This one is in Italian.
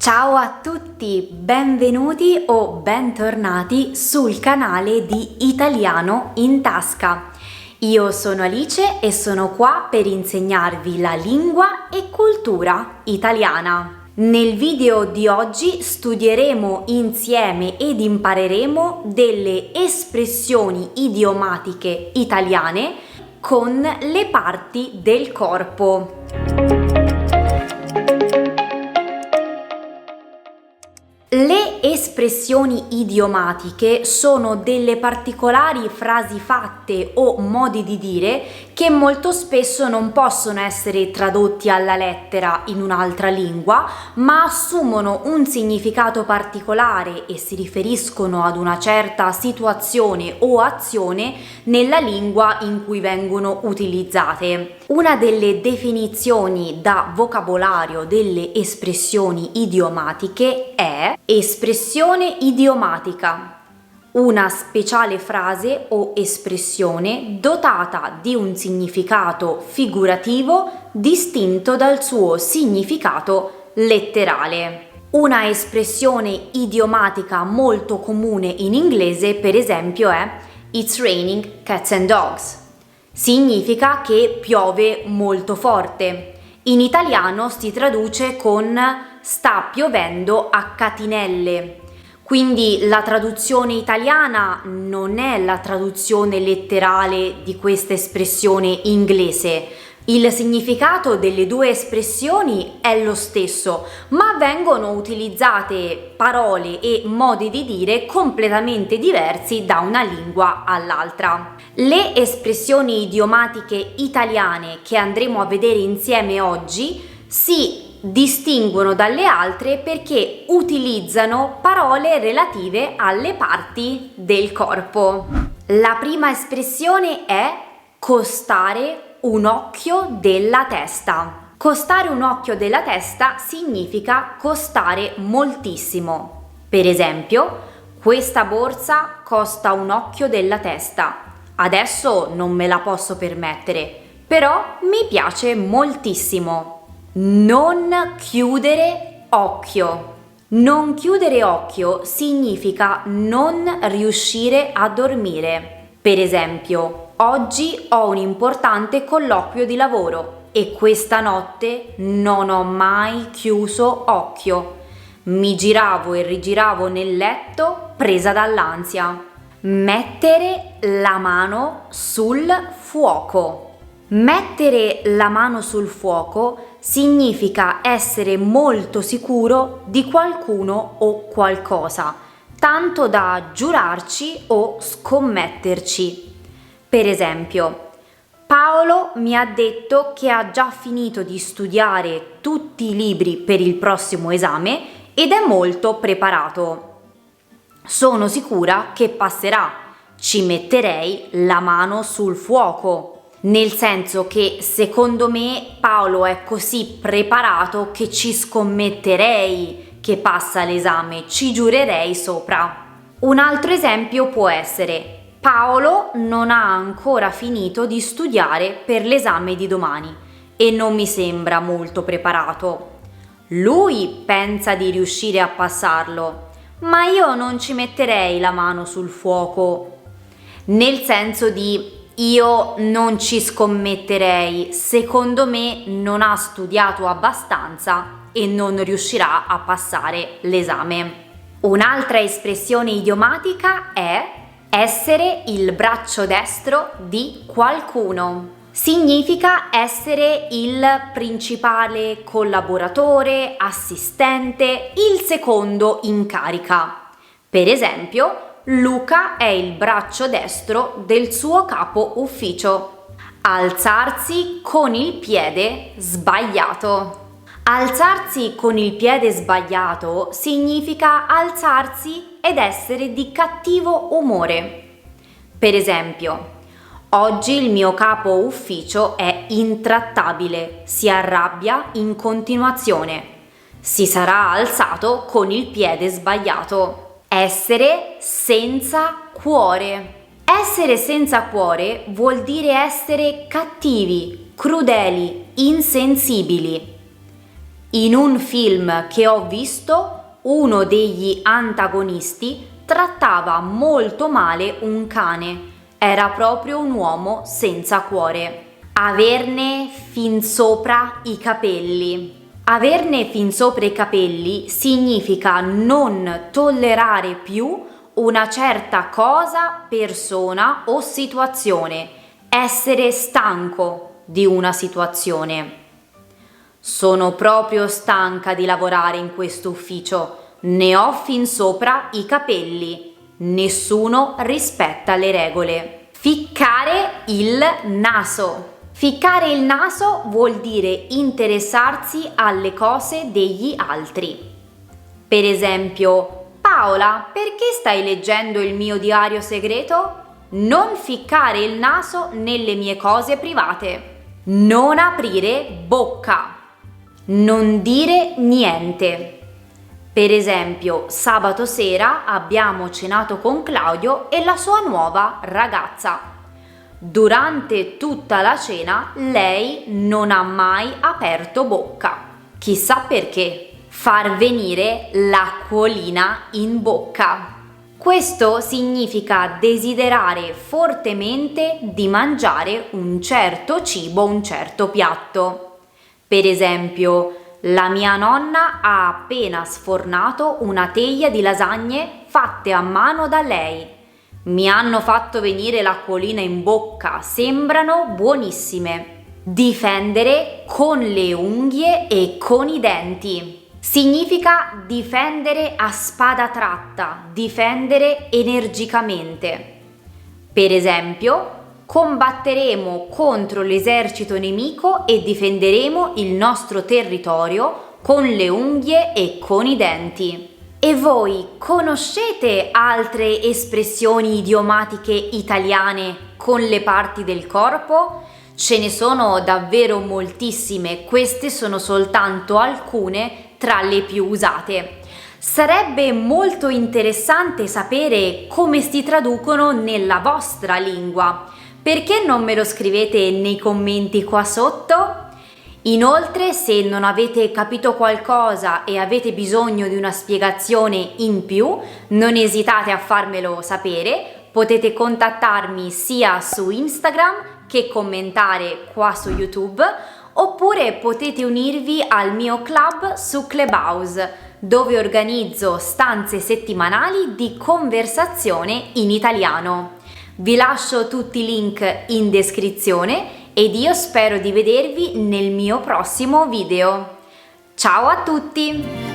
Ciao a tutti, benvenuti o bentornati sul canale di Italiano in Tasca. Io sono Alice e sono qua per insegnarvi la lingua e cultura italiana. Nel video di oggi studieremo insieme ed impareremo delle espressioni idiomatiche italiane con le parti del corpo. Le espressioni idiomatiche sono delle particolari frasi fatte o modi di dire che molto spesso non possono essere tradotti alla lettera in un'altra lingua, ma assumono un significato particolare e si riferiscono ad una certa situazione o azione nella lingua in cui vengono utilizzate. Una delle definizioni da vocabolario delle espressioni idiomatiche è espressione idiomatica, una speciale frase o espressione dotata di un significato figurativo distinto dal suo significato letterale. Una espressione idiomatica molto comune in inglese, per esempio, è It's raining cats and dogs. Significa che piove molto forte. In italiano si traduce con sta piovendo a catinelle. Quindi la traduzione italiana non è la traduzione letterale di questa espressione inglese. Il significato delle due espressioni è lo stesso, ma vengono utilizzate parole e modi di dire completamente diversi da una lingua all'altra. Le espressioni idiomatiche italiane che andremo a vedere insieme oggi si distinguono dalle altre perché utilizzano parole relative alle parti del corpo. La prima espressione è costare un occhio della testa. Costare un occhio della testa significa costare moltissimo. Per esempio, questa borsa costa un occhio della testa. Adesso non me la posso permettere, però mi piace moltissimo. Non chiudere occhio. Non chiudere occhio significa non riuscire a dormire. Per esempio, oggi ho un importante colloquio di lavoro e questa notte non ho mai chiuso occhio. Mi giravo e rigiravo nel letto presa dall'ansia. Mettere la mano sul fuoco. Mettere la mano sul fuoco significa essere molto sicuro di qualcuno o qualcosa, tanto da giurarci o scommetterci. Per esempio, Paolo mi ha detto che ha già finito di studiare tutti i libri per il prossimo esame ed è molto preparato. Sono sicura che passerà. Ci metterei la mano sul fuoco. Nel senso che secondo me Paolo è così preparato che ci scommetterei che passa l'esame, ci giurerei sopra. Un altro esempio può essere: Paolo non ha ancora finito di studiare per l'esame di domani e non mi sembra molto preparato. Lui pensa di riuscire a passarlo, ma io non ci metterei la mano sul fuoco. Nel senso di io non ci scommetterei, secondo me non ha studiato abbastanza e non riuscirà a passare l'esame. Un'altra espressione idiomatica è essere il braccio destro di qualcuno. Significa essere il principale collaboratore, assistente, il secondo in carica. Per esempio, Luca è il braccio destro del suo capo ufficio. Alzarsi con il piede sbagliato. Alzarsi con il piede sbagliato significa alzarsi ed essere di cattivo umore. Per esempio, oggi il mio capo ufficio è intrattabile, si arrabbia in continuazione. Si sarà alzato con il piede sbagliato. Essere senza cuore. Essere senza cuore vuol dire essere cattivi, crudeli, insensibili. In un film che ho visto, uno degli antagonisti trattava molto male un cane. Era proprio un uomo senza cuore. Averne fin sopra i capelli. Averne fin sopra i capelli significa non tollerare più una certa cosa, persona o situazione, essere stanco di una situazione. Sono proprio stanca di lavorare in questo ufficio, ne ho fin sopra i capelli, nessuno rispetta le regole. Ficcare il naso. Ficcare il naso vuol dire interessarsi alle cose degli altri. Per esempio, Paola, perché stai leggendo il mio diario segreto? Non ficcare il naso nelle mie cose private. Non aprire bocca. Non dire niente. Per esempio, sabato sera abbiamo cenato con Claudio e la sua nuova ragazza. Durante tutta la cena lei non ha mai aperto bocca. Chissà perché. Far venire l'acquolina in bocca. Questo significa desiderare fortemente di mangiare un certo cibo, un certo piatto. Per esempio, la mia nonna ha appena sfornato una teglia di lasagne fatte a mano da lei. Mi hanno fatto venire l'acquolina in bocca, sembrano buonissime. Difendere con le unghie e con i denti. Significa difendere a spada tratta, difendere energicamente. Per esempio, combatteremo contro l'esercito nemico e difenderemo il nostro territorio con le unghie e con i denti. E voi conoscete altre espressioni idiomatiche italiane con le parti del corpo? Ce ne sono davvero moltissime, queste sono soltanto alcune tra le più usate. Sarebbe molto interessante sapere come si traducono nella vostra lingua. Perché non me lo scrivete nei commenti qua sotto? Inoltre, se non avete capito qualcosa e avete bisogno di una spiegazione in più, non esitate a farmelo sapere. Potete contattarmi sia su Instagram che commentare qua su YouTube, oppure potete unirvi al mio club su Clubhouse, dove organizzo stanze settimanali di conversazione in italiano. Vi lascio tutti i link in descrizione ed io spero di vedervi nel mio prossimo video. Ciao a tutti!